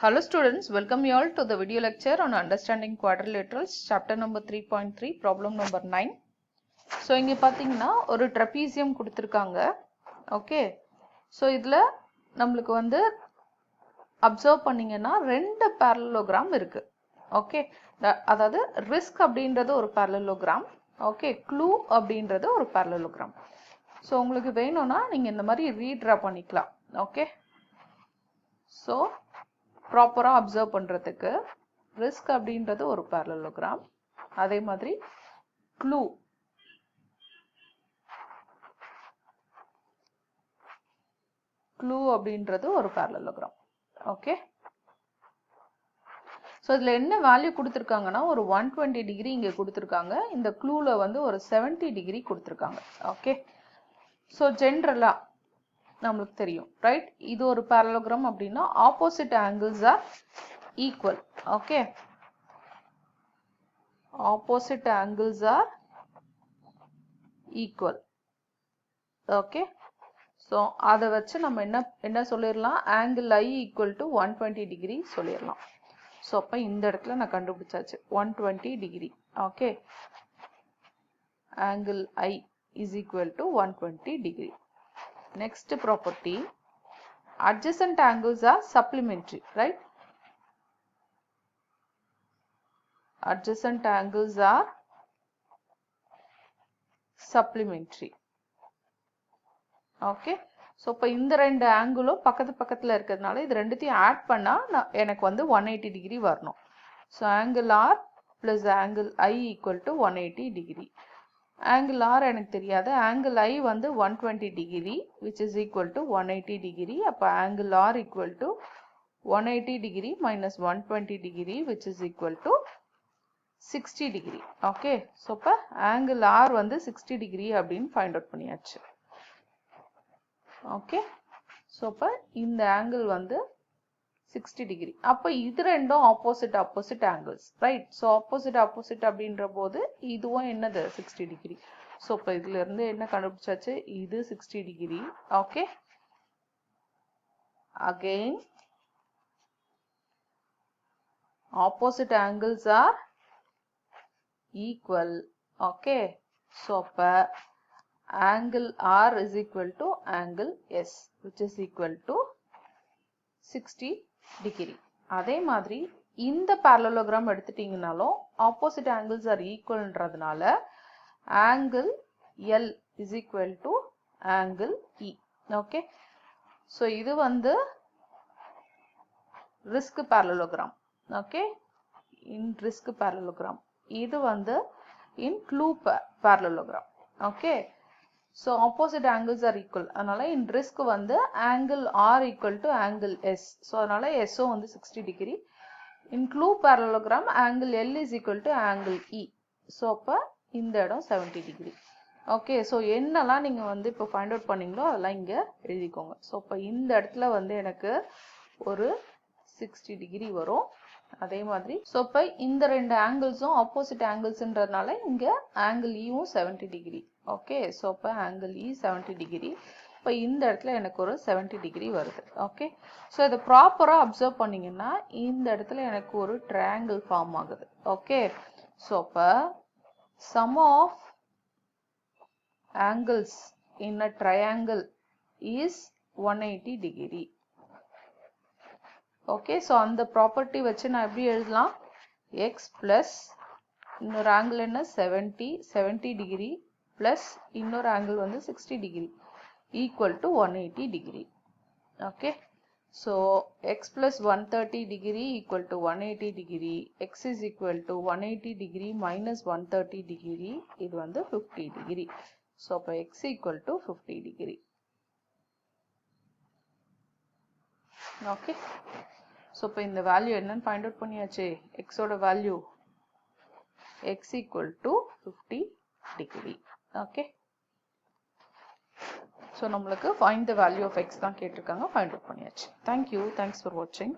Hello students, welcome you all to the video lecture on understanding quadrilaterals, chapter number 3.3, problem number 9. So இங்க பாத்தீங்கன்னா ஒரு trapezium கொடுத்திருக்காங்க. Okay. So இதுல நம்மளுக்கு வந்து observe பண்ணீங்கன்னா ரெண்டு parallelogram இருக்கு. Okay. அதாவது risk அப்படின்றது ஒரு parallelogram. Okay. Clue அப்படின்றது ஒரு parallelogram. So உங்களுக்கு வேணும்னா நீங்க இந்த மாதிரி redraw பண்ணிக்கலாம். Okay. So ப்ராப்பரா அப்சர்வ் பண்றதுக்கு ரிஸ்க் அப்படின்றது ஒரு parallelogram, அதே மாதிரி க்ளூ அப்படின்றது ஒரு parallelogram. ஓகே, ஸோ இதுல என்ன வேல்யூ கொடுத்துருக்காங்கன்னா ஒரு 120 டிகிரி இங்க கொடுத்துருக்காங்க, இந்த க்ளூல வந்து ஒரு 70 டிகிரி கொடுத்துருக்காங்க. ஓகே, ஸோ ஜென்ரலா நம்மளுக்கு தெரியும், ரைட்? இது ஒரு parallelogram அப்படின்னா opposite angles R equal. Okay, opposite angles R equal. Okay, so அதை வச்சு நம்ம என்ன சொல்லிடலாம், angle I equal to 120 degree சொல்லிடலாம். ஸோ அப்போ இந்த இடத்துல நான் கண்டுபிடிச்சாச்சு 120 degree. Okay, angle I is equal to 120 degree. Next property, adjacent angles are supplementary, right? Adjacent angles are supplementary. Okay. So இப்போ இந்த ரெண்டு ஆங்கிளும் பக்கத்துல இருக்கிறதுனால இது ரெண்டுத்தையும் ஆட் பண்ணா எனக்கு வந்து 180 டிகிரி வரணும். So angle R plus angle I equal to 180 degree. Angle R எனக்கு தெரியாது, angle I வந்து 120 degree which is equal to 180 degree. அப்ப angle R equal to 180 degree minus 120 degree which is equal to 60 degree. Okay, so அப்ப angle R வந்து 60 degree அப்படின்னு find out பண்ணியாச்சு. Okay, so அப்ப இந்த angle வந்து 60 degree. அப்ப இது ரெண்டும் opposite angles, right? So opposite அப்படின்ற போது இதுவும் என்னது 60 degree. So இப்ப இதுல இருந்து என்ன கண்டுபிடிச்சாச்சு, இது 60 degree. Okay, again opposite angles are equal. Okay, so அப்ப angle R is equal to angle S which is equal to 60 degree. அதே மாதிரி இந்த parallelogram எடுத்துட்டீங்கனாலும் opposite angles are equalன்றதுனால angle L is equal to angle E. Okay, so இது வந்து risk parallelogram. Okay, in risk parallelogram. இது வந்து in clue parallelogram. Okay, so opposite angles are equal. அதனால in risk வந்து angle R equal to angle S. So அதனால S வந்து 60 degree. In clue parallelogram angle L is equal to angle E. So அப்ப இந்த இடம் 70 degree. Okay, so என்னெல்லாம் நீங்க வந்து இப்போ find out பண்ணீங்களோ அதெல்லாம் இங்க எழுதிக்கோங்க. So அப்ப இந்த இடத்துல வந்து எனக்கு ஒரு 60 degree வரும். அதே மாதிரி so இப்ப இந்த ரெண்டு ஆங்கிள்ஸும் ஆப்போசிட் ஆங்கிள்ஸ்ன்றதுனால இங்க angle Eவும் 70 degree. ஓகே, so அப்ப angle E 70 degree. இப்ப இந்த இடத்துல எனக்கு ஒரு 70 degree வருது. ஓகே, so இதை ப்ராப்பரா அப்சர்வ் பண்ணீங்கன்னா இந்த இடத்துல எனக்கு ஒரு ட்ரையாங்கிள் ஃபார்ம் ஆகுது. ஓகே, so அப்ப sum of angles in a triangle is 180 degree. Okay, so அந்த ப்ராப்பர்ட்டி வச்சு நான் எப்படி எழுதலாம், x plus இன்னொரு ஆங்கிள் என்ன 70 டிகிரி plus இன்னொரு ஆங்கிள் வந்து 60 degree equal to 180 degree. Okay, so x plus 130 degree equal to 180 degree, x is equal to 180 degree minus 130 degree, இது வந்து 50 degree. so அப்ப x equal to 50 degree. Okay, so இப்போ இந்த value என்னன்னு find out பண்ணியாச்சு, x ஓட value x equal to 50 degree. Okay, so நம்மளுக்கு find the value of x தான் கேட்டிருக்காங்க, find out பண்ணியாச்சு. Thank you, thanks for watching.